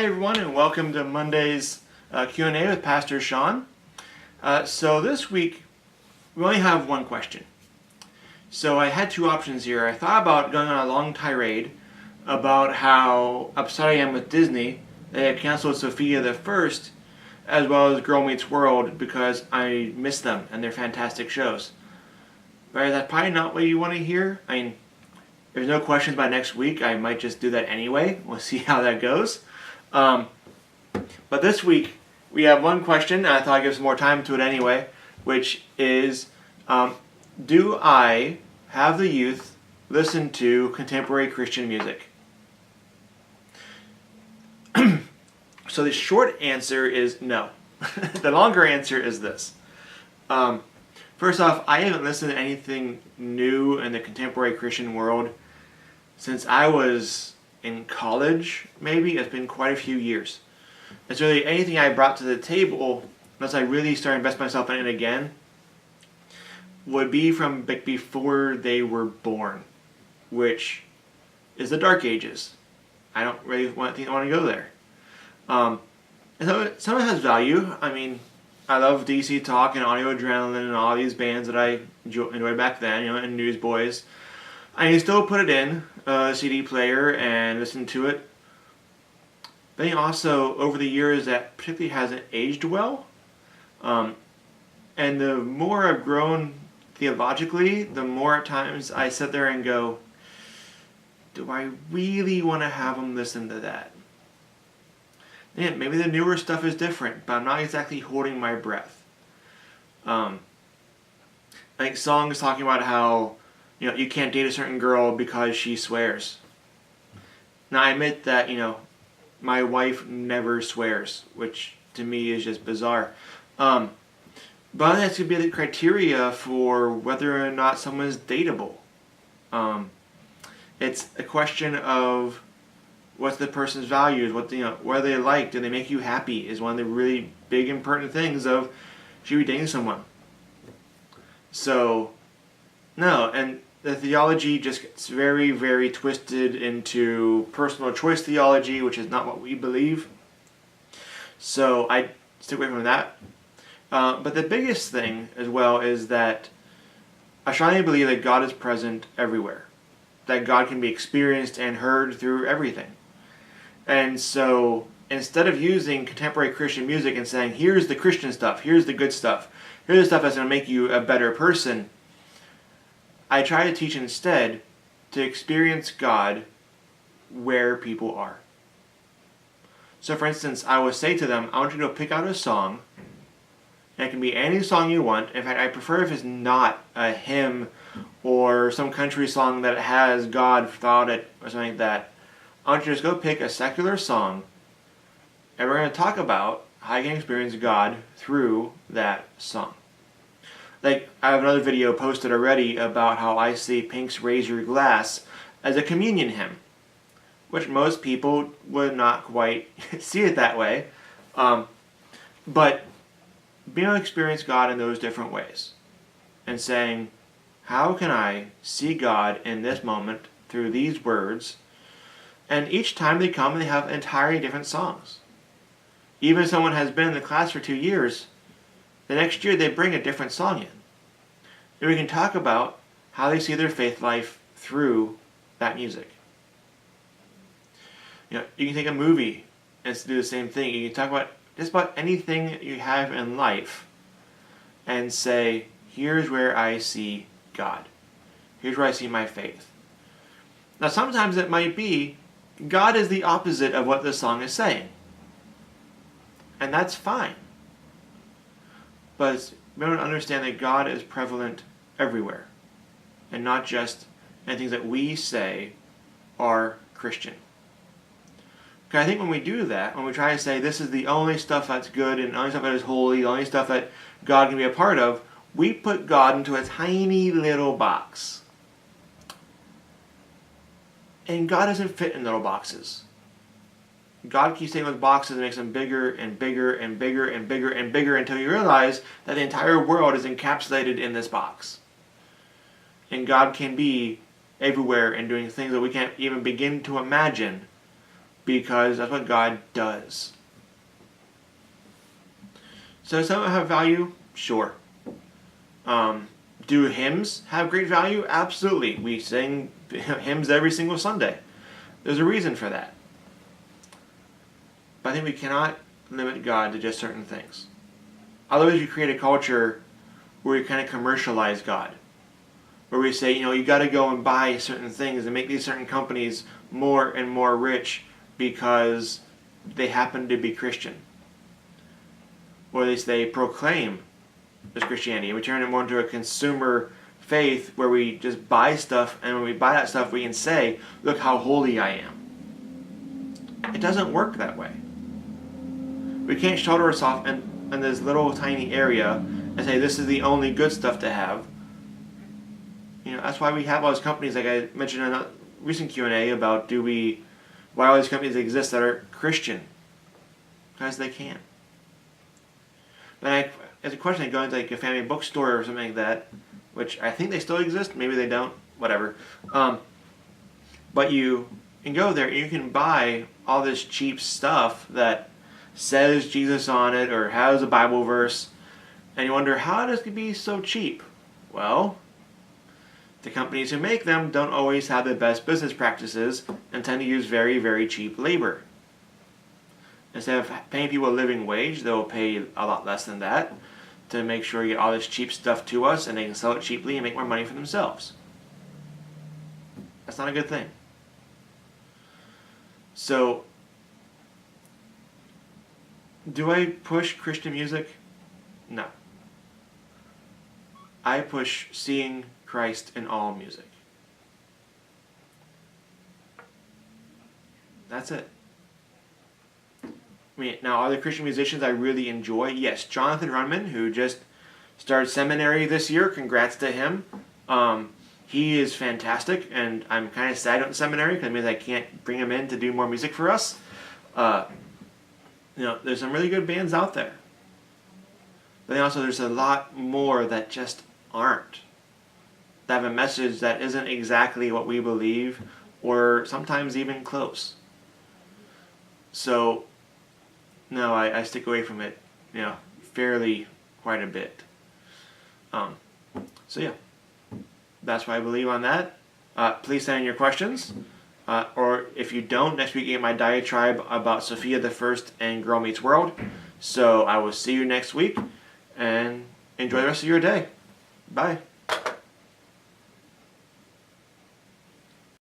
Hi everyone, and welcome to Monday's Q&A with Pastor Sean. So this week we only have one question. So I had two options here. I thought about going on a long tirade about how upset I am with Disney. They had canceled Sophia the First as well as Girl Meets World because I miss them and they're fantastic shows. But that's probably not what you want to hear. I mean, there's no questions by next week. I might just do that anyway. We'll see how that goes. But this week we have one question, and I thought I'd give some more time to it anyway, which is, do I have the youth listen to contemporary Christian music? So the short answer is no. The longer answer is this. First off, I haven't listened to anything new in the contemporary Christian world since I was in college, maybe. It's been quite a few years. And so really anything I brought to the table, unless I really started investing myself in it again, would be from before they were born, which is the Dark Ages. I don't really want to go there. And so some of it has value. I mean, I love DC Talk and Audio Adrenaline and all these bands that I enjoyed back then, and Newsboys. I can still put it in a CD player and listen to it. But also, over the years, that particularly hasn't aged well. And the more I've grown theologically, the more at times I sit there and go, do I really want to have them listen to that? And maybe the newer stuff is different, but I'm not exactly holding my breath. Like songs talking about how you can't date a certain girl because she swears. Now I admit that my wife never swears, which to me is just bizarre. But that could be the criteria for whether or not someone's dateable. It's a question of what's the person's values, what are they like, do they make you happy, is one of the really big important things of should we be dating someone. So, no, and the theology just gets very, very twisted into personal choice theology, which is not what we believe. So I stick away from that. But the biggest thing as well is that I strongly believe that God is present everywhere. That God can be experienced and heard through everything. And so instead of using contemporary Christian music and saying, here's the Christian stuff, here's the good stuff, here's the stuff that's going to make you a better person, I try to teach instead to experience God where people are. So for instance, I will say to them, I want you to pick out a song, and it can be any song you want. In fact, I prefer if it's not a hymn or some country song that has God thought it or something like that. I want you to just go pick a secular song, and we're going to talk about how you can experience God through that song. Like, I have another video posted already about how I see Pink's Raise Your Glass as a communion hymn, which most people would not quite see it that way. But being able to experience God in those different ways and saying, how can I see God in this moment through these words? And each time they come, they have entirely different songs. Even if someone has been in the class for 2 years, the next year they bring a different song in. And we can talk about how they see their faith life through that music. You can take a movie and do the same thing. You can talk about just about anything that you have in life and say, here's where I see God. Here's where I see my faith. Now sometimes it might be God is the opposite of what the song is saying. And that's fine. But we don't understand that God is prevalent everywhere. And not just in things that we say are Christian. Because I think when we do that, when we try to say this is the only stuff that's good and the only stuff that is holy, the only stuff that God can be a part of, we put God into a tiny little box. And God doesn't fit in little boxes. God keeps taking those boxes and makes them bigger and bigger and bigger and bigger and bigger until you realize that the entire world is encapsulated in this box. And God can be everywhere and doing things that we can't even begin to imagine because that's what God does. So does some have value? Sure. Do hymns have great value? Absolutely. We sing hymns every single Sunday. There's a reason for that. But I think we cannot limit God to just certain things. Otherwise, we create a culture where we kind of commercialize God. Where we say, you got to go and buy certain things and make these certain companies more and more rich because they happen to be Christian. Or they proclaim as Christianity. And we turn it more into a consumer faith where we just buy stuff, and when we buy that stuff, we can say, look how holy I am. It doesn't work that way. We can't shelter ourselves in this little tiny area and say this is the only good stuff to have. That's why we have all these companies, like I mentioned in a recent Q&A about why all these companies exist that are Christian. Because they can. But as a question, I go into like a family bookstore or something like that, which I think they still exist, maybe they don't, whatever. But you can go there and you can buy all this cheap stuff that says Jesus on it or has a Bible verse, and you wonder, how does it be so cheap? Well, the companies who make them don't always have the best business practices and tend to use very, very cheap labor. Instead of paying people a living wage, they'll pay a lot less than that to make sure you get all this cheap stuff to us and they can sell it cheaply and make more money for themselves. That's not a good thing. So, do I push Christian music? No. I push seeing Christ in all music. That's it. Now, are there Christian musicians I really enjoy? Yes, Jonathan Runman, who just started seminary this year. Congrats to him. He is fantastic, and I'm kind of sad at seminary because it means I can't bring him in to do more music for us. There's some really good bands out there. But then also there's a lot more that just aren't. That have a message that isn't exactly what we believe, or sometimes even close. So, no, I stick away from it, fairly quite a bit. So yeah, that's what I believe on that. Please send in your questions. Or if you don't, next week you get my diatribe about Sophia the First and Girl Meets World. So I will see you next week, and enjoy the rest of your day. Bye.